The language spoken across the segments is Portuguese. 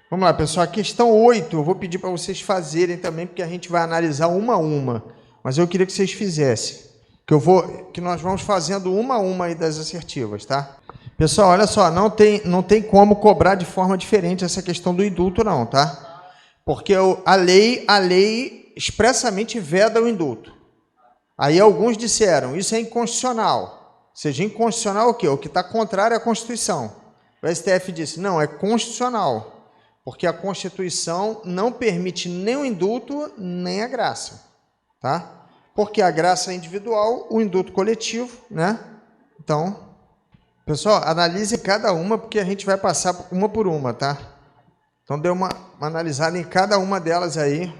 Vamos lá, pessoal. A questão 8, eu vou pedir para vocês fazerem também, porque a gente vai analisar uma a uma. Mas eu queria que vocês fizessem. Que nós vamos fazendo uma a uma aí das assertivas, tá? Pessoal, olha só, não tem como cobrar de forma diferente essa questão do indulto, não, tá? Porque a lei expressamente veda o indulto. Aí alguns disseram, isso é inconstitucional. Ou seja, inconstitucional o quê? O que está contrário à Constituição. O STF disse, não, é constitucional. Porque a Constituição não permite nem o indulto, nem a graça, tá? Porque a graça é individual, o indulto coletivo, né? Então, pessoal, analise cada uma, porque a gente vai passar uma por uma, tá? Então, dê uma analisada em cada uma delas aí.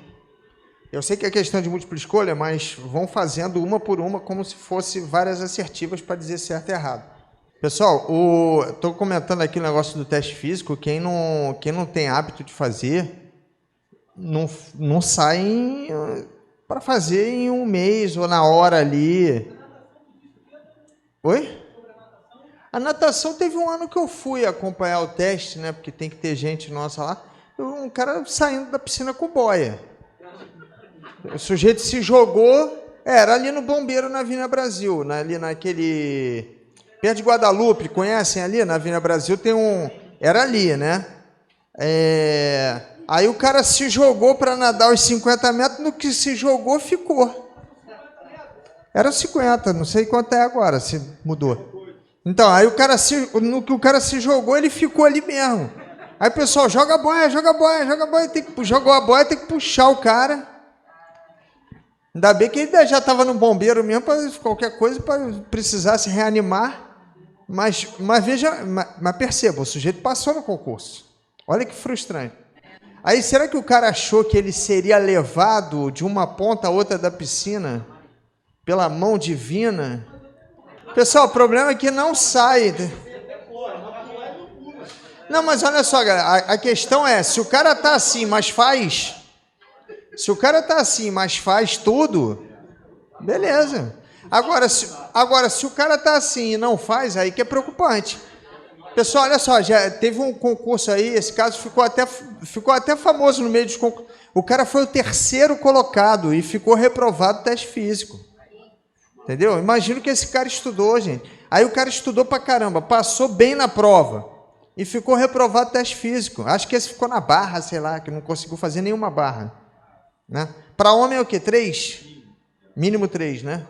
Eu sei que é questão de múltipla escolha, mas vão fazendo uma por uma, como se fosse várias assertivas para dizer certo e errado. Pessoal, estou comentando aqui o negócio do teste físico. Quem não tem hábito de fazer, não sai para fazer em um mês ou na hora ali. Oi? A natação teve um ano que eu fui acompanhar o teste, né? Porque tem que ter gente nossa lá. Um cara saindo da piscina com boia. O sujeito se jogou. Era ali no Bombeiro, na Avenida Brasil, ali naquele... Perto de Guadalupe, conhecem ali? Na Avenida Brasil tem um... Era ali, né? Aí o cara se jogou para nadar os 50 metros, no que se jogou, ficou. Era 50, não sei quanto é agora, se mudou. Então, aí no que o cara se jogou, ele ficou ali mesmo. Aí o pessoal, joga a boia, jogou a boia, tem que puxar o cara. Ainda bem que ele já estava no bombeiro mesmo, para qualquer coisa, para precisar se reanimar. Mas perceba, o sujeito passou no concurso. Olha que frustrante. Aí, será que o cara achou que ele seria levado de uma ponta a outra da piscina pela mão divina? Pessoal, o problema é que não sai. Não, mas olha só, galera, a questão é, se o cara está assim, mas faz... Se o cara está assim, mas faz tudo, beleza. Agora, se o cara está assim e não faz, aí que é preocupante. Pessoal, olha só, já teve um concurso aí, esse caso ficou até famoso no meio dos concursos. O cara foi o 3º colocado e ficou reprovado no teste físico. Entendeu? Imagina que esse cara estudou, gente. Aí o cara estudou pra caramba, passou bem na prova e ficou reprovado no teste físico. Acho que esse ficou na barra, sei lá, que não conseguiu fazer nenhuma barra. Né? Para homem é o quê? 3? Mínimo 3, né?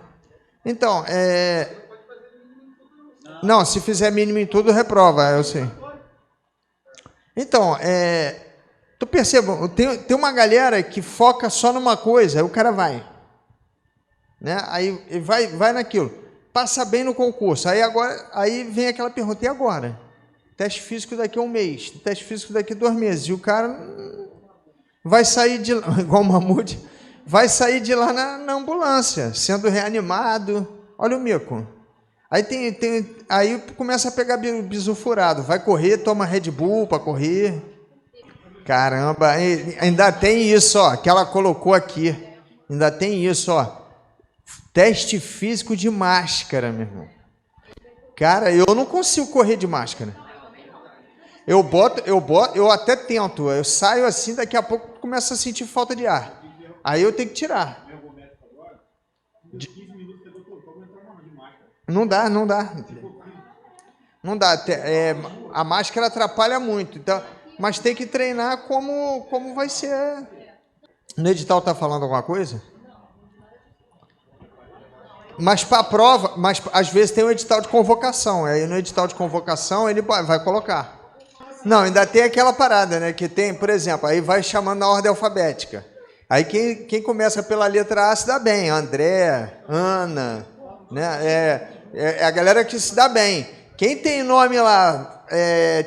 Então, não, se fizer mínimo em tudo, reprova, eu sei. Então, tu perceba, tem uma galera que foca só numa coisa, aí o cara vai. Né? Aí vai naquilo. Passa bem no concurso. Aí vem aquela pergunta, e agora? Teste físico daqui a um mês, teste físico daqui a 2 meses. E o cara vai sair de lá, igual o Mamute, vai sair de lá na ambulância, sendo reanimado. Olha o mico. Aí começa a pegar bisu furado. Vai correr, toma Red Bull para correr. Caramba, ainda tem isso, ó, que ela colocou aqui. Ainda tem isso, ó. Teste físico de máscara, meu irmão. Cara, eu não consigo correr de máscara. Eu até tento. Eu saio assim, daqui a pouco começo a sentir falta de ar. Aí eu tenho que tirar. Não dá. Não dá. A máscara atrapalha muito. Então, mas tem que treinar como vai ser. No edital está falando alguma coisa? Mas para a prova, mas às vezes tem um edital de convocação. Aí no edital de convocação ele vai colocar. Não, ainda tem aquela parada, né? Que tem, por exemplo, aí vai chamando na ordem alfabética. Aí quem começa pela letra A se dá bem. André, Ana, né? É a galera que se dá bem. Quem tem nome lá,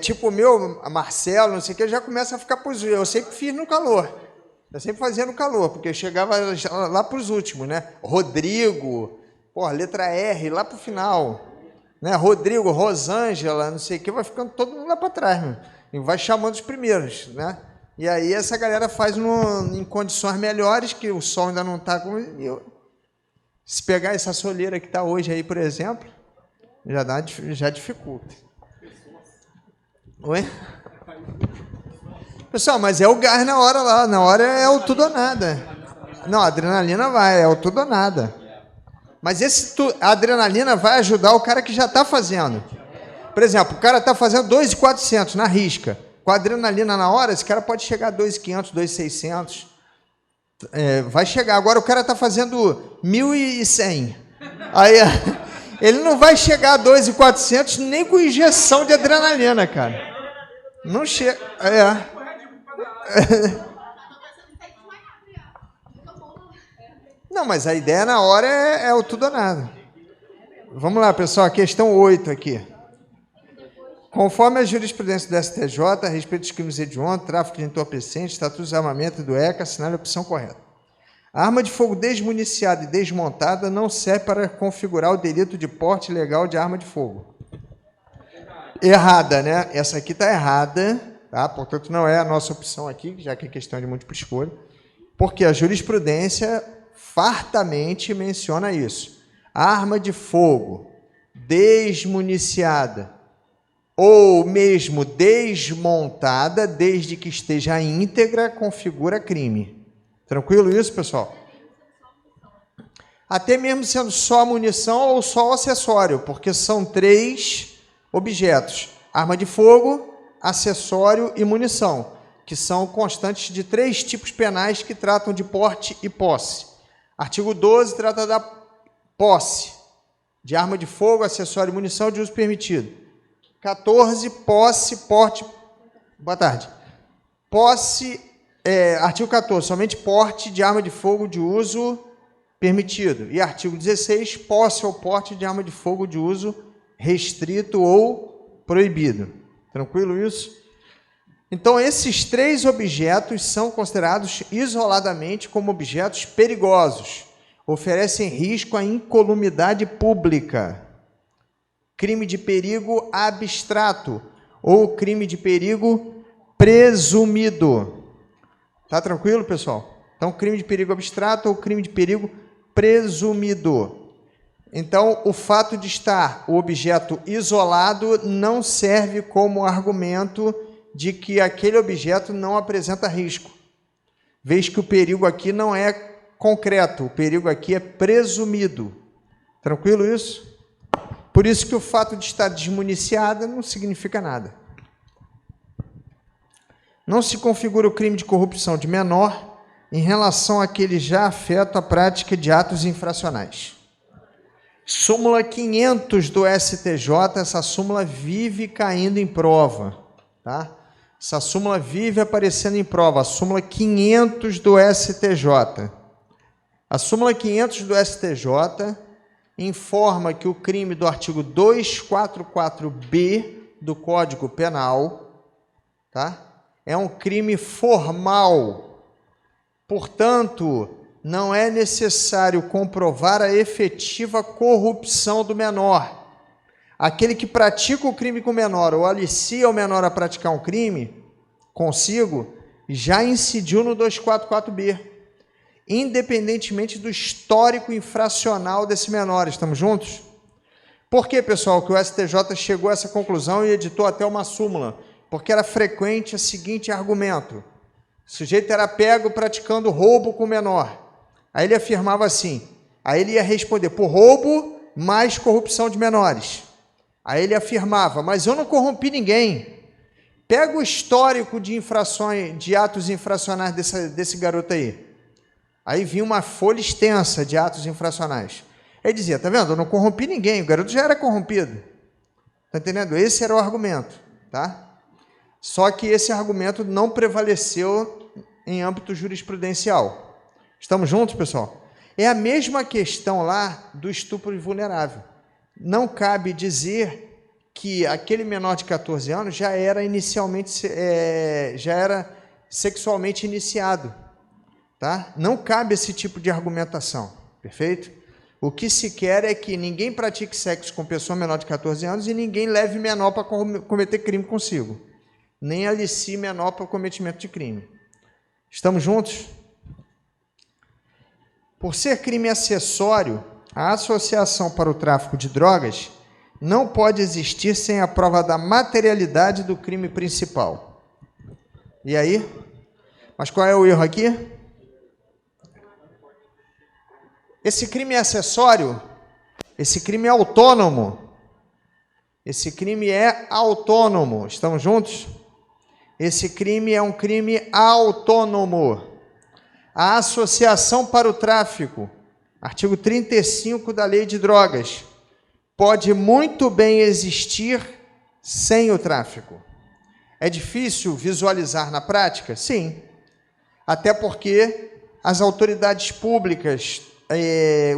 tipo o meu, Marcelo, não sei o que, já começa a ficar para os... Eu sempre fiz no calor. Eu sempre fazia no calor, porque eu chegava lá para os últimos, né? Rodrigo, letra R, lá para o final. Né? Rodrigo, Rosângela, não sei o que, vai ficando todo mundo lá para trás, meu. E vai chamando os primeiros, né? E aí essa galera faz em condições melhores, que o sol ainda não está com... Se pegar essa soleira que está hoje aí, por exemplo, já dificulta. Oi? Pessoal, mas é o gás na hora lá. Na hora é o tudo ou nada. Não, a adrenalina vai, é o tudo ou nada. Mas a adrenalina vai ajudar o cara que já está fazendo. Por exemplo, o cara está fazendo 2.400 na risca. Com a adrenalina na hora, esse cara pode chegar a 2.500, 2.600. Vai chegar. Agora o cara está fazendo 1.100. Aí ele não vai chegar a 2.400 nem com injeção de adrenalina, cara. Não chega. Não, mas a ideia na hora é o tudo ou nada. Vamos lá, pessoal. A questão 8 aqui. Conforme a jurisprudência do STJ, a respeito dos crimes hediondos, tráfico de entorpecentes, estatuto de desarmamento e do ECA, assinale a opção correta. A arma de fogo desmuniciada e desmontada não serve para configurar o delito de porte ilegal de arma de fogo. Errada, né? Essa aqui está errada, tá? Portanto, não é a nossa opção aqui, já que é questão de múltipla escolha, porque a jurisprudência fartamente menciona isso. Arma de fogo desmuniciada ou mesmo desmontada, desde que esteja íntegra, configura crime. Tranquilo isso, pessoal? Até mesmo sendo só munição ou só acessório, porque são 3 objetos: arma de fogo, acessório e munição, que são constantes de 3 tipos penais que tratam de porte e posse. Artigo 12 trata da posse de arma de fogo, acessório e munição de uso permitido. 14, posse, porte... Boa tarde. Posse, artigo 14, somente porte de arma de fogo de uso permitido. E artigo 16, posse ou porte de arma de fogo de uso restrito ou proibido. Tranquilo isso? Então, esses 3 objetos são considerados isoladamente como objetos perigosos. Oferecem risco à incolumidade pública. Crime de perigo abstrato ou crime de perigo presumido. Tá tranquilo, pessoal? Então, crime de perigo abstrato ou crime de perigo presumido. Então, o fato de estar o objeto isolado não serve como argumento de que aquele objeto não apresenta risco, vez que o perigo aqui não é concreto, o perigo aqui é presumido. Tranquilo isso? Por isso que o fato de estar desmuniciada não significa nada. Não se configura o crime de corrupção de menor em relação àquele já afeto à prática de atos infracionais. Súmula 500 do STJ, essa súmula vive caindo em prova, tá? Essa súmula vive aparecendo em prova, a súmula 500 do STJ. A súmula 500 do STJ informa que o crime do artigo 244B do Código Penal, tá? É um crime formal. Portanto, não é necessário comprovar a efetiva corrupção do menor. Aquele que pratica o crime com o menor ou alicia o menor a praticar um crime consigo, já incidiu no 244B, independentemente do histórico infracional desse menor. Estamos juntos? Por que, pessoal, que o STJ chegou a essa conclusão e editou até uma súmula? Porque era frequente o seguinte argumento: o sujeito era pego praticando roubo com o menor. Aí ele afirmava assim, aí ele ia responder por roubo mais corrupção de menores. Aí ele afirmava, mas eu não corrompi ninguém. Pega o histórico de infrações, de atos infracionais desse garoto aí. Aí vinha uma folha extensa de atos infracionais. Ele dizia, tá vendo? Eu não corrompi ninguém, o garoto já era corrompido. Tá entendendo? Esse era o argumento, tá? Só que esse argumento não prevaleceu em âmbito jurisprudencial. Estamos juntos, pessoal? É a mesma questão lá do estupro vulnerável. Não cabe dizer que aquele menor de 14 anos já era sexualmente iniciado, tá? Não cabe esse tipo de argumentação, perfeito? O que se quer é que ninguém pratique sexo com pessoa menor de 14 anos e ninguém leve menor para cometer crime consigo, nem alicie menor para o cometimento de crime. Estamos juntos? Por ser crime acessório, A associação para o tráfico de drogas não pode existir sem a prova da materialidade do crime principal. E aí? Mas qual é o erro aqui? Esse crime é acessório? Esse crime é autônomo? Esse crime é autônomo. Estamos juntos? Esse crime é um crime autônomo. A associação para o tráfico, artigo 35 da Lei de Drogas, pode muito bem existir sem o tráfico. É difícil visualizar na prática? Sim. Até porque as autoridades públicas,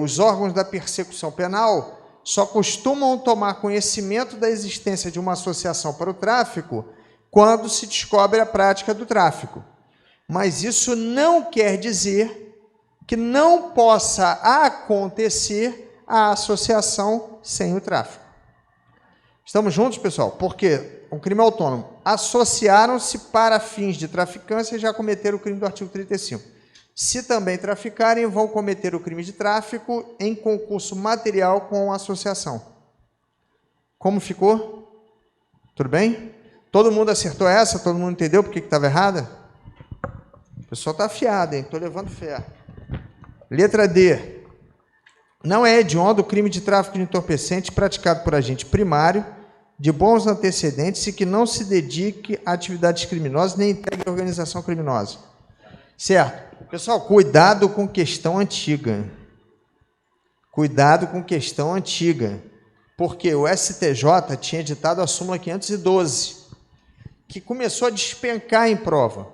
os órgãos da persecução penal, só costumam tomar conhecimento da existência de uma associação para o tráfico quando se descobre a prática do tráfico. Mas isso não quer dizer que não possa acontecer a associação sem o tráfico. Estamos juntos, pessoal? Porque um crime autônomo. Associaram-se para fins de traficância e já cometeram o crime do artigo 35. Se também traficarem, vão cometer o crime de tráfico em concurso material com a associação. Como ficou? Tudo bem? Todo mundo acertou essa? Todo mundo entendeu por que estava errada? O pessoal está afiado, hein? Estou levando fé. Letra D. Não é hediondo o crime de tráfico de entorpecentes praticado por agente primário, de bons antecedentes e que não se dedique a atividades criminosas nem integre a organização criminosa. Certo? Pessoal, cuidado com questão antiga. Cuidado com questão antiga. Porque o STJ tinha editado a súmula 512, que começou a despencar em prova.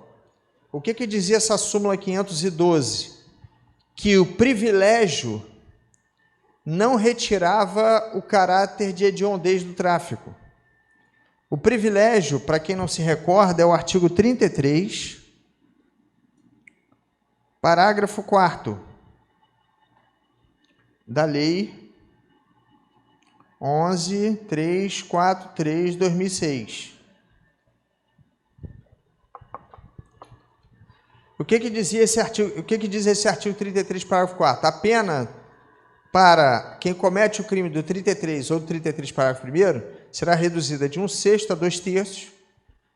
O que dizia essa súmula 512? Que o privilégio não retirava o caráter de hediondez do tráfico. O privilégio, para quem não se recorda, é o artigo 33, parágrafo 4º da Lei 11.343/2006. O que dizia esse artigo? O que diz esse artigo 33, parágrafo 4º? A pena para quem comete o crime do 33 ou do 33, parágrafo 1º, será reduzida de 1/6 a 2/3,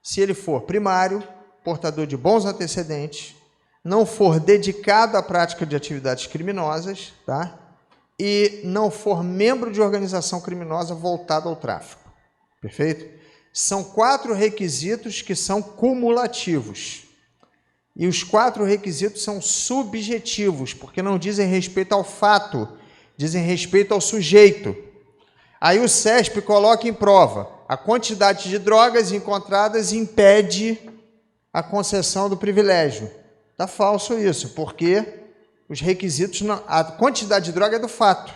se ele for primário, portador de bons antecedentes, não for dedicado à prática de atividades criminosas, tá? E não for membro de organização criminosa voltada ao tráfico. Perfeito? São 4 requisitos que são cumulativos. E os 4 requisitos são subjetivos, porque não dizem respeito ao fato, dizem respeito ao sujeito. Aí o CESP coloca em prova: a quantidade de drogas encontradas impede a concessão do privilégio. Está falso isso, porque os requisitos, a quantidade de droga é do fato.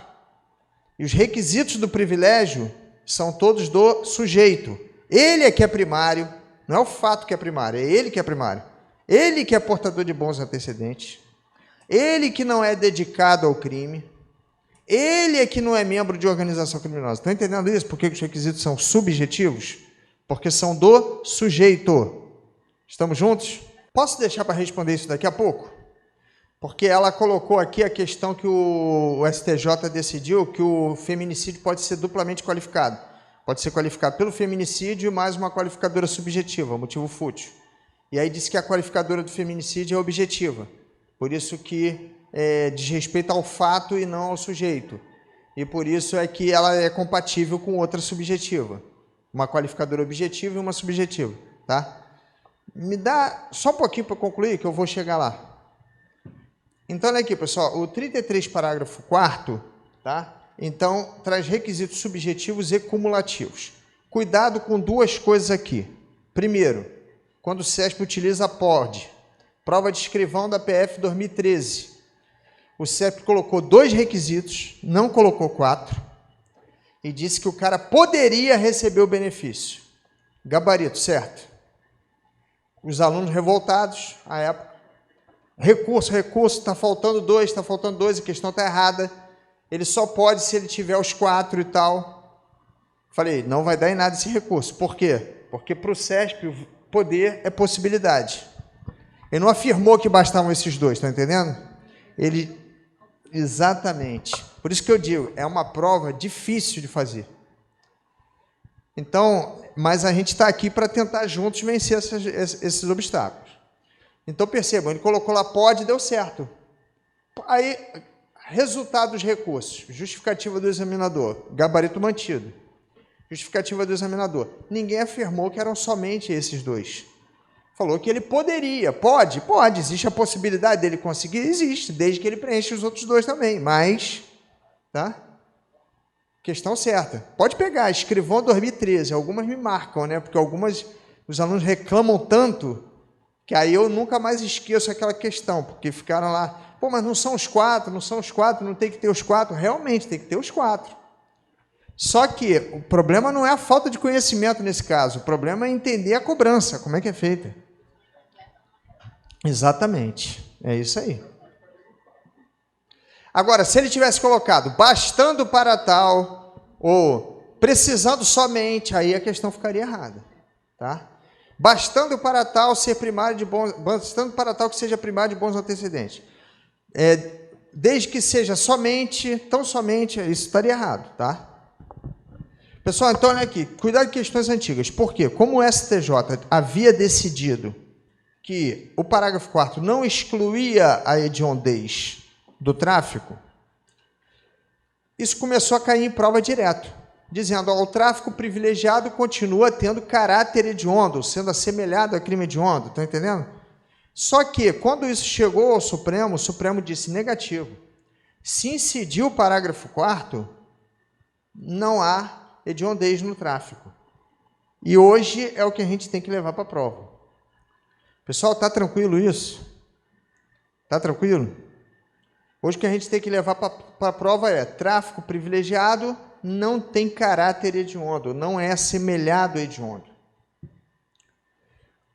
E os requisitos do privilégio são todos do sujeito. Ele é que é primário, não é o fato que é primário, é ele que é primário. Ele que é portador de bons antecedentes, ele que não é dedicado ao crime, ele é que não é membro de organização criminosa. Estão entendendo isso? Por que os requisitos são subjetivos? Porque são do sujeito. Estamos juntos? Posso deixar para responder isso daqui a pouco? Porque ela colocou aqui a questão que o STJ decidiu que o feminicídio pode ser duplamente qualificado. Pode ser qualificado pelo feminicídio e mais uma qualificadora subjetiva, motivo fútil. E aí disse que a qualificadora do feminicídio é objetiva, por isso que diz respeito ao fato e não ao sujeito. E por isso é que ela é compatível com outra subjetiva. Uma qualificadora objetiva e uma subjetiva, tá? Me dá só um pouquinho para concluir, que eu vou chegar lá. Então, olha aqui, pessoal, o 33, parágrafo 4º, tá? Então, traz requisitos subjetivos e cumulativos. Cuidado com 2 coisas aqui. Primeiro, quando o CESP utiliza a POD, prova de escrivão da PF 2013. O CESP colocou 2 requisitos, não colocou 4, e disse que o cara poderia receber o benefício. Gabarito, certo? Os alunos revoltados, à época, recurso, está faltando 2, a questão está errada, ele só pode se ele tiver os 4 e tal. Falei, não vai dar em nada esse recurso. Por quê? Porque para o CESP, poder é possibilidade. Ele não afirmou que bastavam esses 2, está entendendo? Ele Exatamente. Por isso que eu digo, é uma prova difícil de fazer. Então, mas a gente está aqui para tentar juntos vencer esses obstáculos. Então, percebam, ele colocou lá pode, deu certo. Aí, resultado dos recursos. Justificativa do examinador, gabarito mantido. Justificativa do examinador. Ninguém afirmou que eram somente esses dois. Falou que ele poderia, pode, existe a possibilidade dele conseguir, existe, desde que ele preencha os outros dois também, mas, tá? Questão certa. Pode pegar, escrivão 2013, algumas me marcam, né? Porque os alunos reclamam tanto, que aí eu nunca mais esqueço aquela questão, porque ficaram lá, pô, mas não são os quatro, não tem que ter os quatro, realmente tem que ter os quatro. Só que o problema não é a falta de conhecimento nesse caso, o problema é entender a cobrança, como é que é feita. Exatamente, é isso aí. Agora, se ele tivesse colocado bastando para tal ou precisando somente, aí a questão ficaria errada, tá? Bastando para tal ser primário de bons, bastando para tal que seja primário de bons antecedentes. Desde que seja somente, tão somente, isso estaria errado, tá? Pessoal, então olha aqui, cuidado com questões antigas. Por quê? Como o STJ havia decidido que o parágrafo 4º não excluía a hediondez do tráfico, isso começou a cair em prova direto, dizendo, ó, o tráfico privilegiado continua tendo caráter hediondo, sendo assemelhado a crime hediondo, estão entendendo? Só que, quando isso chegou ao Supremo, o Supremo disse negativo. Se incidiu o parágrafo 4º, não há hediondez no tráfico. E hoje é o que a gente tem que levar para a prova. Pessoal, está tranquilo isso? Está tranquilo? Hoje o que a gente tem que levar para a prova é tráfico privilegiado não tem caráter hediondo, não é assemelhado a hediondo.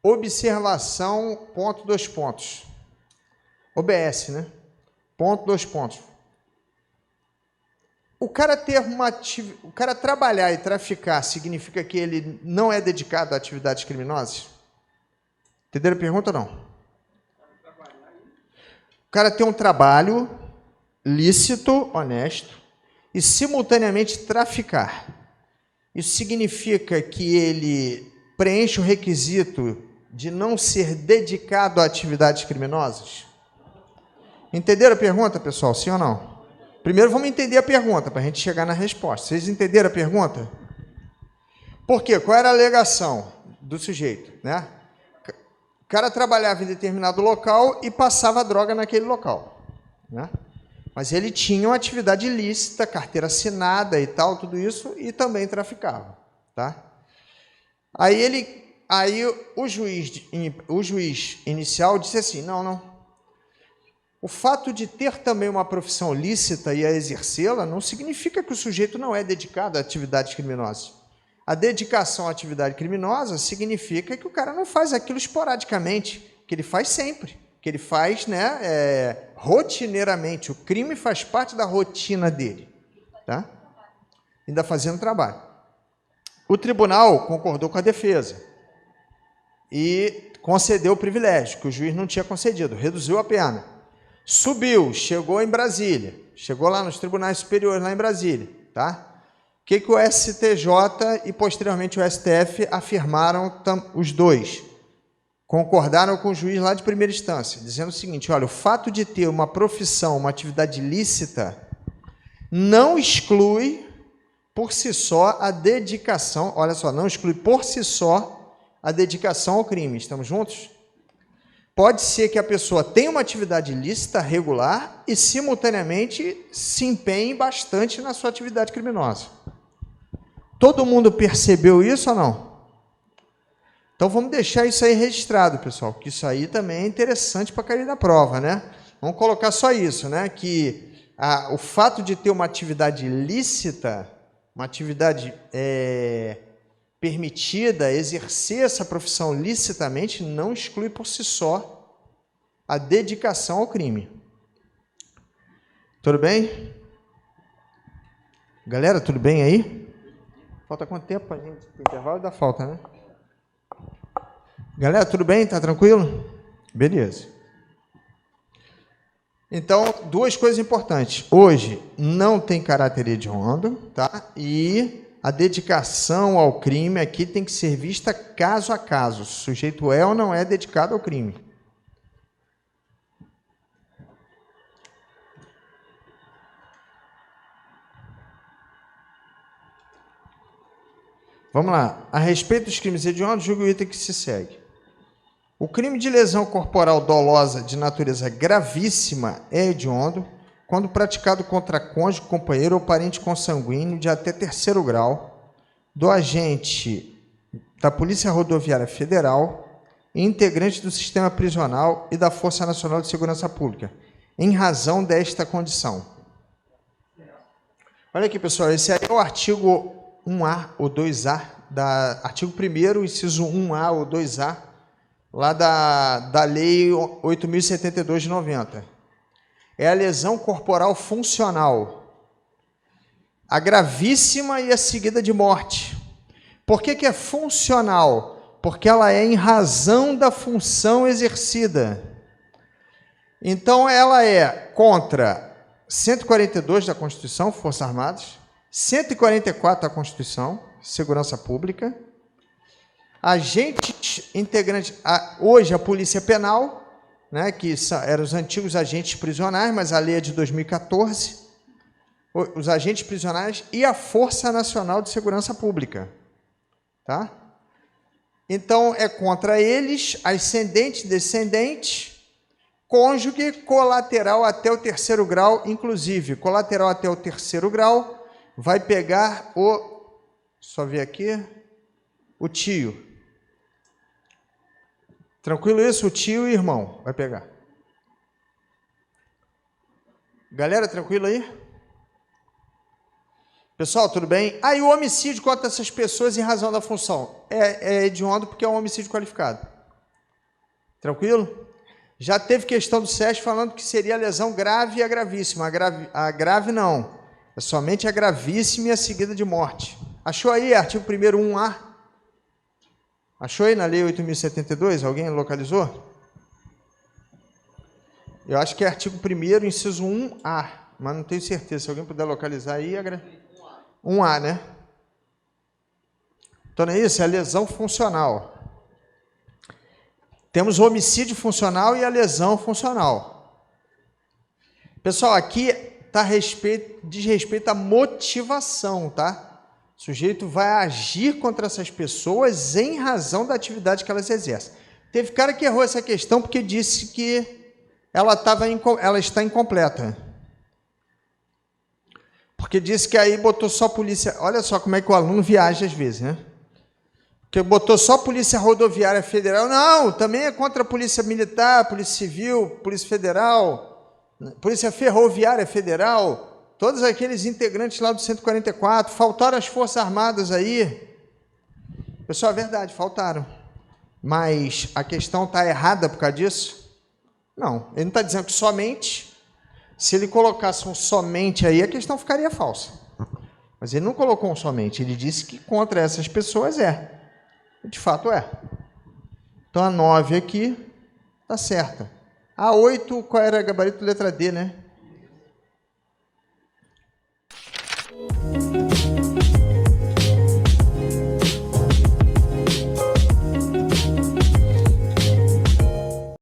Observação, ponto, 2 pontos. OBS, né? Ponto, 2 pontos. O cara trabalhar e traficar significa que ele não é dedicado a atividades criminosas? Entenderam a pergunta ou não? O cara tem um trabalho lícito, honesto, e simultaneamente traficar. Isso significa que ele preenche o requisito de não ser dedicado a atividades criminosas? Entenderam a pergunta, pessoal? Sim ou não? Primeiro vamos entender a pergunta, para a gente chegar na resposta. Vocês entenderam a pergunta? Por quê? Qual era a alegação do sujeito, né? O cara trabalhava em determinado local e passava droga naquele local, né? Mas ele tinha uma atividade ilícita, carteira assinada e tal, tudo isso, e também traficava, tá? Aí o juiz inicial disse assim, não. O fato de ter também uma profissão lícita e a exercê-la não significa que o sujeito não é dedicado a atividades criminosas. A dedicação à atividade criminosa significa que o cara não faz aquilo esporadicamente, que ele faz sempre, que ele faz, né, rotineiramente. O crime faz parte da rotina dele, tá? Ainda fazendo trabalho. O tribunal concordou com a defesa e concedeu o privilégio, que o juiz não tinha concedido, reduziu a pena. Subiu, chegou em Brasília, chegou lá nos tribunais superiores, lá em Brasília, tá? O que o STJ e, posteriormente, o STF afirmaram, os dois, concordaram com o juiz lá de primeira instância, dizendo o seguinte, olha, o fato de ter uma profissão, uma atividade lícita, não exclui por si só a dedicação, olha só, não exclui por si só a dedicação ao crime. Estamos juntos? Pode ser que a pessoa tenha uma atividade lícita, regular, e, simultaneamente, se empenhe bastante na sua atividade criminosa. Todo mundo percebeu isso ou não? Então, vamos deixar isso aí registrado, pessoal, que isso aí também é interessante para cair na prova, né? Vamos colocar só isso, né? Que o fato de ter uma atividade lícita, uma atividade permitida, exercer essa profissão licitamente, não exclui por si só a dedicação ao crime. Tudo bem? Galera, tudo bem aí? Falta quanto tempo para a gente? O intervalo dá falta, né? Galera, tudo bem? Tá tranquilo? Beleza. Então, duas coisas importantes. Hoje, não tem caráter hediondo, tá? E a dedicação ao crime aqui tem que ser vista caso a caso. Se o sujeito é ou não é dedicado ao crime. Vamos lá. A respeito dos crimes hediondos, julgue o item que se segue. O crime de lesão corporal dolosa de natureza gravíssima é hediondo quando praticado contra cônjuge, companheiro ou parente consanguíneo de até 3º grau do agente da Polícia Rodoviária Federal e integrante do sistema prisional e da Força Nacional de Segurança Pública, em razão desta condição. Olha aqui, pessoal, esse aí é o artigo 1A ou 2A, artigo 1º, inciso 1A ou 2A, lá da Lei 8.072 de 90. É a lesão corporal funcional. A gravíssima e a seguida de morte. Por que é funcional? Porque ela é em razão da função exercida. Então, ela é contra 142 da Constituição, Forças Armadas, 144 da Constituição, Segurança Pública, agentes integrantes, hoje a Polícia Penal, né, que eram os antigos agentes prisionais, mas a lei é de 2014, os agentes prisionais e a Força Nacional de Segurança Pública. Tá? Então, é contra eles, ascendente, descendente, cônjuge, colateral até o 3º grau, inclusive, colateral até o 3º grau, vai pegar só ver aqui, o tio. Tranquilo isso? O tio e irmão vai pegar. Galera, tranquilo aí? Pessoal, tudo bem? E o homicídio contra essas pessoas em razão da função? É hediondo porque é um homicídio qualificado. Tranquilo? Já teve questão do SES falando que seria a lesão grave e a gravíssima. A grave não. É somente a gravíssima e a seguida de morte. Achou aí, artigo 1º 1A? Achou aí na Lei 8.072? Alguém localizou? Eu acho que é artigo 1º, inciso 1A, mas não tenho certeza. Se alguém puder localizar aí, 1A, né? Então, não é isso? É a lesão funcional. Temos o homicídio funcional e a lesão funcional. Pessoal, aqui diz respeito à motivação, tá? O sujeito vai agir contra essas pessoas em razão da atividade que elas exercem. Teve cara que errou essa questão porque disse que ela está incompleta. Porque disse que aí botou só polícia... Olha só como é que o aluno viaja às vezes, né? Porque botou só Polícia Rodoviária Federal. Não, também é contra a Polícia Militar, Polícia Civil, Polícia Federal, Polícia Ferroviária Federal... Todos aqueles integrantes lá do 144, faltaram as Forças Armadas aí. Pessoal, é verdade, faltaram. Mas a questão está errada por causa disso? Não, ele não está dizendo que somente. Se ele colocasse um somente aí, a questão ficaria falsa. Mas ele não colocou um somente, ele disse que contra essas pessoas é. De fato é. Então a 9 aqui está certa. A 8, qual era a gabarito? Letra D, né?